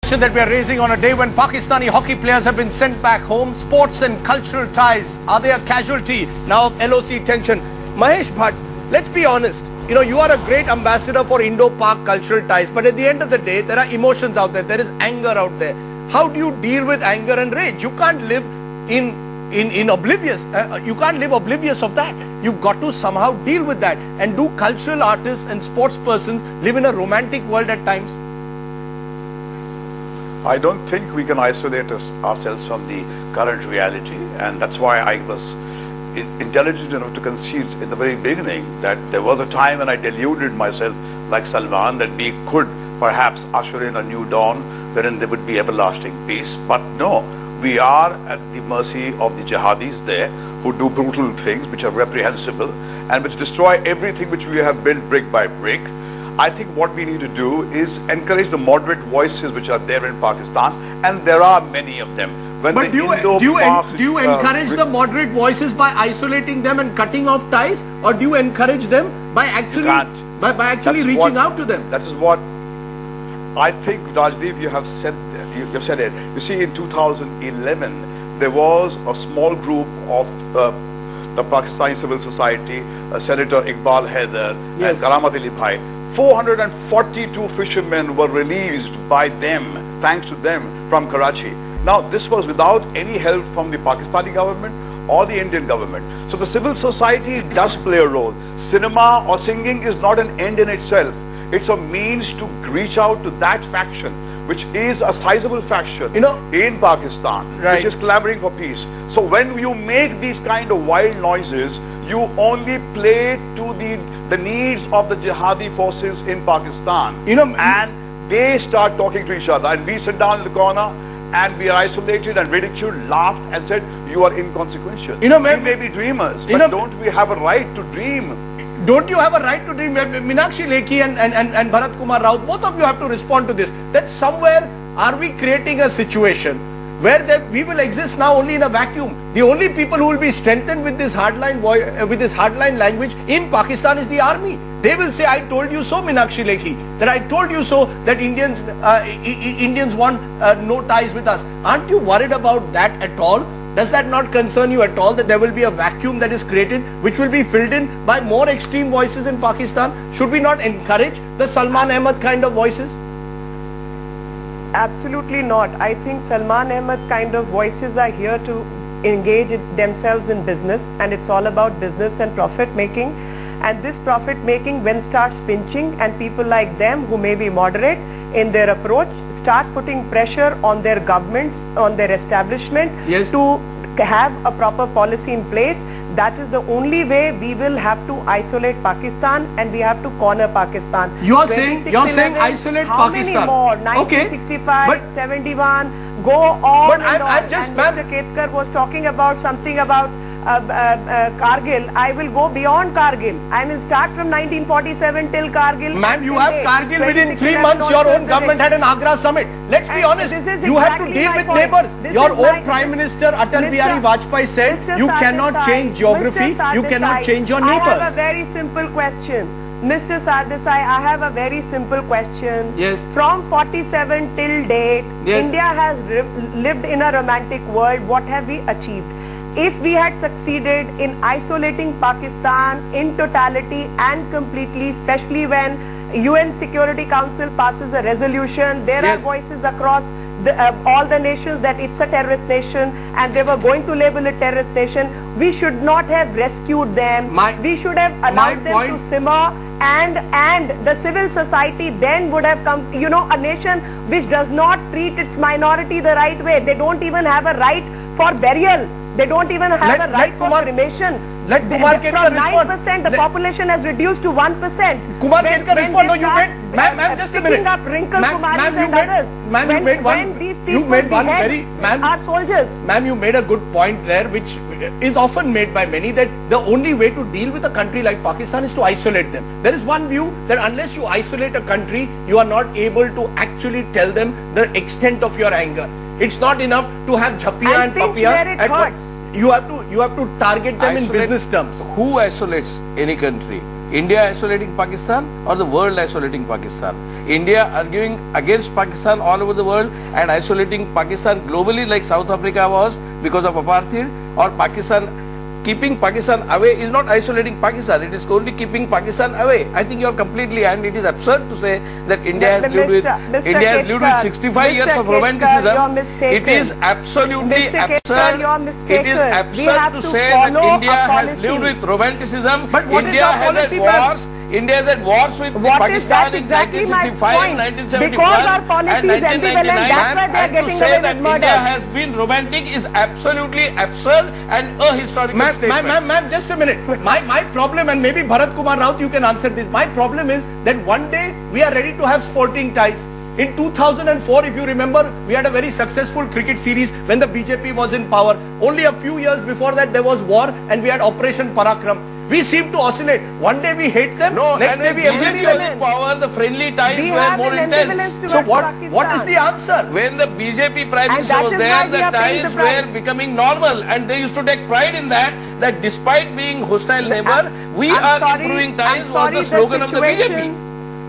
That we are raising on a day when Pakistani hockey players have been sent back home. Sports and cultural ties, are they a casualty now of LOC tension? Mahesh Bhatt, let's be honest. You know, you are a great ambassador for Indo-PAK cultural ties, but at the end of the day, there are emotions out there. There is anger out there. How do you deal with anger and rage? You can't live in oblivious. You can't live oblivious of that. You've got to somehow deal with that. And do cultural artists and sports persons live in a romantic world at times? I don't think we can isolate ourselves from the current reality, and that's why I was intelligent enough to concede in the very beginning that there was a time when I deluded myself like Salman that we could perhaps usher in a new dawn wherein there would be everlasting peace. But no, we are at the mercy of the jihadis there who do brutal things which are reprehensible and which destroy everything which we have built brick by brick. I think what we need to do is encourage the moderate voices which are there in Pakistan, and there are many of them. But do you encourage the moderate voices by isolating them and cutting off ties, or do you encourage them by actually reaching out to them? That is what I think, Rajdeep, you have said. You said it. You see, in 2011, there was a small group of the Pakistani civil society, Senator Iqbal Haider and Karamat Ali Bhai. 442 fishermen were released by them, thanks to them, from Karachi. Now, this was without any help from the Pakistani government or the Indian government. So the civil society does play a role. Cinema or singing is not an end in itself. It's a means to reach out to that faction, which is a sizable faction in Pakistan, which is clamoring for peace. So when you make these kind of wild noises, you only play to the needs of the jihadi forces in Pakistan. And they start talking to each other, and we sit down in the corner and we are isolated and ridiculed, laughed and said, you are inconsequential. We may be dreamers, but don't we have a right to dream? Don't you have a right to dream? Meenakshi Lekhi and Bharat Kumar Raut, both of you have to respond to this. That somewhere are we creating a situation where we will exist now only in a vacuum? The only people who will be strengthened with this hardline language in Pakistan is the army. They will say, I told you so, Meenakshi Lekhi, that I told you so, that Indians want no ties with us. Aren't you worried about that at all? Does that not concern you at all, that there will be a vacuum that is created which will be filled in by more extreme voices in Pakistan? Should we not encourage the Salman Ahmed kind of voices? Absolutely not. I think Salman Ahmed kind of voices are here to engage themselves in business, and it's all about business and profit making. And this profit making, when starts pinching, and people like them who may be moderate in their approach start putting pressure on their governments, on their establishment to have a proper policy in place, that is the only way we will have to isolate Pakistan, and we have to corner Pakistan. You're saying isolate Pakistan. How many more? 1965, 71, go on. But I'm just, ma'am, Mr. Ketkar was talking about something about Kargil. I will go beyond Kargil. I will start from 1947 till Kargil. Ma'am, you have Kargil within 3 months. Your own government had an Agra summit. Let's be honest. You have to deal with neighbors. Your own Prime Minister Atal Bihari Vajpayee said you cannot change geography. You cannot change your neighbors. I have a very simple question. Mr. Sardesai, I have a very simple question. Yes. From 47 till date, India has lived in a romantic world. What have we achieved? If we had succeeded in isolating Pakistan in totality and completely, especially when UN Security Council passes a resolution, there are voices across all the nations that it's a terrorist nation, and they were going to label it terrorist nation. We should not have rescued them. We should have allowed them to simmer, and the civil society then would have come. You know, a nation which does not treat its minority the right way, they don't even have a right for burial. They don't even have a right for cremation. Let Kumar Ketkar respond. From 9%, the population has reduced to 1%. Kumar Ketkar respond. No, you made, ma'am, just a minute. Ma'am, you made a good point there, which is often made by many, that the only way to deal with a country like Pakistan is to isolate them. There is one view that unless you isolate a country, you are not able to actually tell them the extent of your anger. It's not enough to have Jhappiya and Papiya. You have to target them in business terms. Who isolates any country? India isolating Pakistan or the world isolating Pakistan? India arguing against Pakistan all over the world and isolating Pakistan globally like South Africa was because of apartheid, or Pakistan keeping Pakistan away is not isolating Pakistan, it is only keeping Pakistan away. I think you are completely, and it is absurd to say that India has lived with 65 years of romanticism. It is absolutely absurd. It is absurd to say that India has lived with romanticism. But what India is our policy, has had wars. India has had wars with Pakistan in 1965, 1971 and 1999, and to say that India has been romantic is absolutely absurd and a historical statement. Ma'am, just a minute. My problem, and maybe Bharat Kumar Raut, you can answer this. My problem is that one day we are ready to have sporting ties. In 2004, if you remember, we had a very successful cricket series when the BJP was in power. Only a few years before that, there was war and we had Operation Parakram. We seem to oscillate. One day we hate them, next day we embrace them. In power, the friendly ties were more intense. So what is the answer? When the BJP Prime Minister was there, the ties were becoming normal, and they used to take pride in that despite being hostile neighbor, we are improving ties was the slogan of the BJP.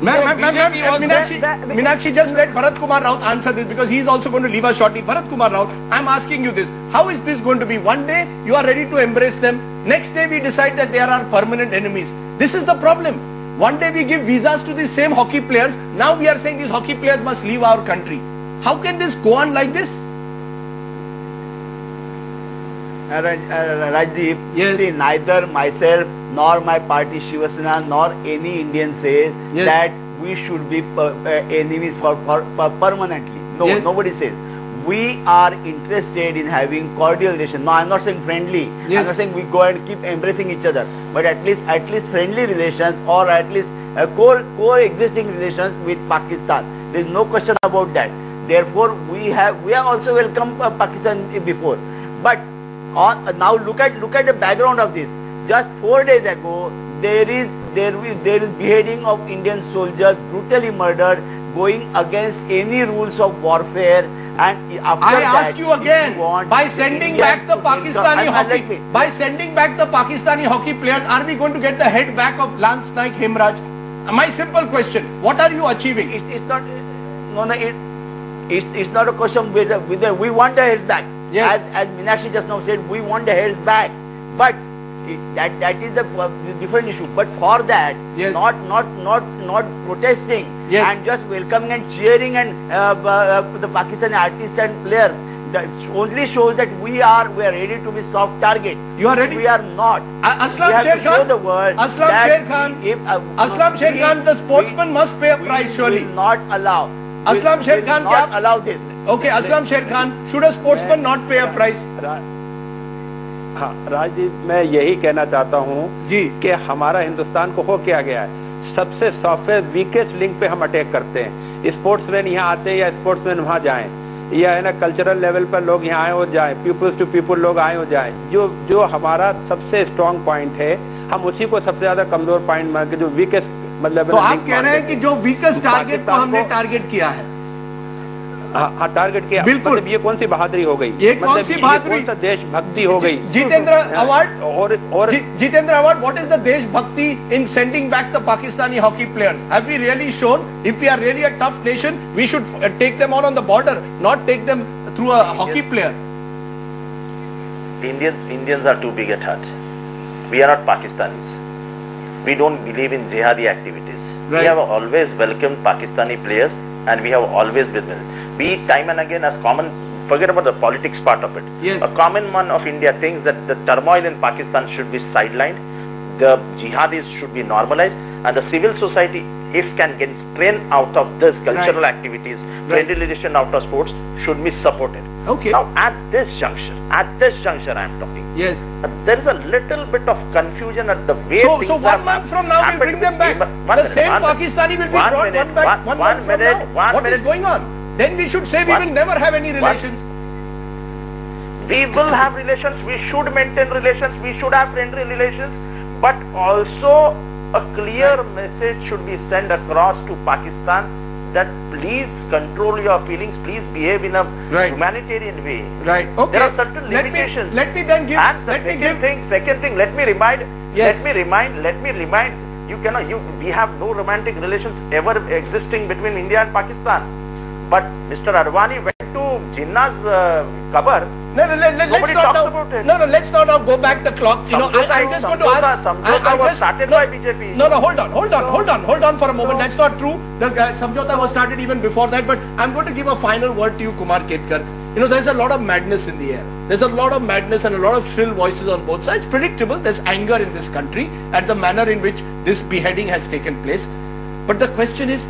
Meenakshi, just let Bharat Kumar Raut answer this because he is also going to leave us shortly. Bharat Kumar Raut, I am asking you this. How is this going to be? One day you are ready to embrace them. Next day we decide that they are our permanent enemies. This is the problem. One day we give visas to the same hockey players. Now we are saying these hockey players must leave our country. How can this go on like this? Rajdeep, yes. See, neither myself nor my party Shiva Sena nor any Indian says yes. that we should be enemies for permanently. No, yes. Nobody says. We are interested in having cordial relations. No, I am not saying friendly. Yes. I am not saying we go and keep embracing each other, but at least friendly relations, or at least coexisting relations with Pakistan. There is no question about that. Therefore, we have also welcomed Pakistan before, but now look at the background of this. Just 4 days ago, there is beheading of Indian soldiers, brutally murdered, going against any rules of warfare. And after I that, ask you again, by sending back the Pakistani hockey players, are we going to get the head back of Lance Naik Hemraj? My simple question: what are you achieving? It's not. No. It's not a question whether we want the heads back. Yes. As Meenakshi just now said, we want the heads back. But that is a different issue. But for that, yes. not protesting, yes. and just welcoming and cheering and the Pakistani artists and players, that only shows that we are ready to be soft target. You are ready? We are not. Aslam Sher Khan, the sportsman must pay a price, surely. We will not allow. Aslam Sher Khan, not allow this. Okay, Aslam Sher Khan, should a sportsman not pay a price? हाँ राजदीप, मैं यही कहना चाहता हूँ जी कि हमारा हिंदुस्तान को हो क्या गया है, सबसे सॉफ्टवेयर वीकेस्ट लिंक पे हम अटैक करते हैं. स्पोर्ट्समैन यहाँ आते हैं या स्पोर्ट्समैन वहाँ जाएं, या है ना कल्चरल लेवल पर लोग यहाँ आए हो जाएं, पीपल्स टू पीपल लोग आए हो जाएं, जो हमारा सबसे स्ट्रॉन्ग पॉइंट है, हम उसी को सबसे ज्यादा कमजोर पॉइंट मान के जो वीकेस्ट मतलब. तो आप कह रहे हैं कि जो वीकेस्ट टारगेट को हमने टारगेट किया है. हाँ टारगेट किया. बिल्कुल. मतलब ये कौन सी बहादुरी हो गई, ये कौन सी बहादुरी, कौन सा देशभक्ति हो गई. जितेंद्र अवार्ड और Jitendra Awhad, what is the Deshbhakti in sending back the Pakistani hockey players? Have we really shown, if we are really a tough nation, we should take them on the border, not take them through a hockey player? Indians are too big at heart. We are not Pakistanis. We don't believe in jihadi activities. Right. We have always welcomed Pakistani players, and we have always been with it. We time and again as common, forget about the politics part of it. Yes. A common man of India thinks that the turmoil in Pakistan should be sidelined, the jihadis should be normalized, and the civil society, if can get strain out of this cultural activities, friendly relation out of sports, should be supported. Okay. Now at this juncture I am talking. Yes. There is a little bit of confusion at the way So 1 month from now we'll bring them back. The same Pakistani will be brought one month from now. What is going on? Then we should say we will never have any relations. We will have relations, we should maintain relations, we should have friendly relations, but also a clear message should be sent across to Pakistan that please control your feelings, please behave in a humanitarian way. Right. Okay. There are certain limitations. Let me then give. And second thing, let me remind You cannot. We have no romantic relations ever existing between India and Pakistan. But Mr. Advani went to Jinnah's kabar. Let's not now go back the clock. You know, I just want to ask. Samjhota was started by BJP. No, hold on for a moment. That's not true. The Samjhota was started even before that. But I'm going to give a final word to you, Kumar Ketkar. You know, there's a lot of madness in the air. There's a lot of madness and a lot of shrill voices on both sides. Predictable. There's anger in this country at the manner in which this beheading has taken place. But the question is,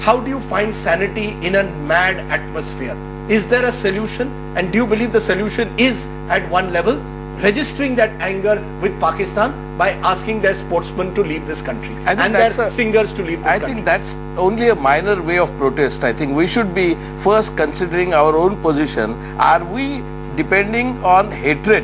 how do you find sanity in a mad atmosphere? Is there a solution? And do you believe the solution is at one level, registering that anger with Pakistan by asking their sportsmen to leave this country and their singers to leave this country? I think that's only a minor way of protest. I think we should be first considering our own position. Are we depending on hatred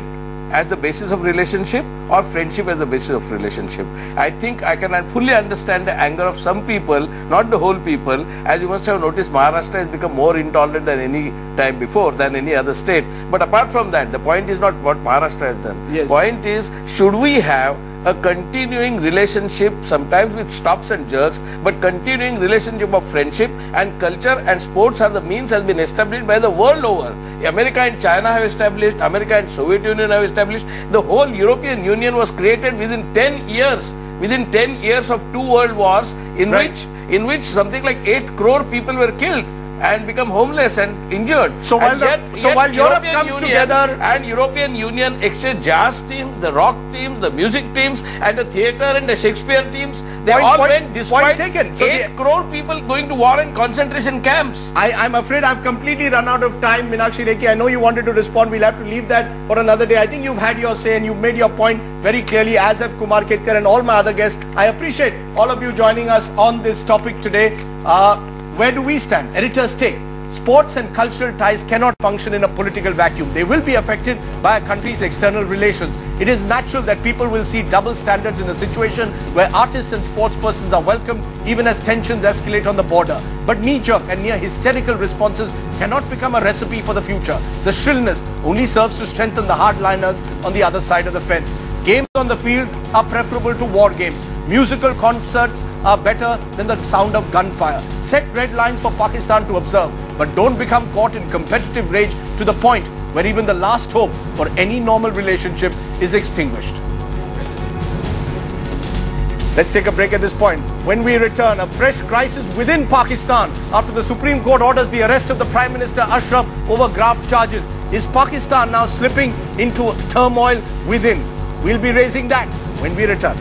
as the basis of relationship or friendship as the basis of relationship? I think I can fully understand the anger of some people, not the whole people. As you must have noticed, Maharashtra has become more intolerant than any time before, than any other state. But apart from that, the point is not what Maharashtra has done. Yes. Point is, should we have a continuing relationship, sometimes with stops and jerks, but continuing relationship of friendship, and culture and sports are the means has been established by the world over. America and China have established, America and Soviet Union have established, the whole European Union was created within 10 years. Within 10 years of 2 world wars in which something like 8 crore people were killed and become homeless and injured. So while Europe comes together and European Union exchange jazz teams, the rock teams, the music teams, and the theatre and the Shakespeare teams, they all went despite 8 crore people going to war and concentration camps. I'm afraid I've completely run out of time, Meenakshi Lekhi. I know you wanted to respond. We'll have to leave that for another day. I think you've had your say and you've made your point very clearly, as have Kumar Ketkar and all my other guests. I appreciate all of you joining us on this topic today. Where do we stand? Editors take. Sports and cultural ties cannot function in a political vacuum. They will be affected by a country's external relations. It is natural that people will see double standards in a situation where artists and sportspersons are welcomed even as tensions escalate on the border. But knee-jerk and near hysterical responses cannot become a recipe for the future. The shrillness only serves to strengthen the hardliners on the other side of the fence. Games on the field are preferable to war games. Musical concerts are better than the sound of gunfire. Set red lines for Pakistan to observe, but don't become caught in competitive rage to the point where even the last hope for any normal relationship is extinguished. Let's take a break at this point. When we return, a fresh crisis within Pakistan after the Supreme Court orders the arrest of the Prime Minister Ashraf over graft charges. Is Pakistan now slipping into turmoil within? We'll be raising that when we return.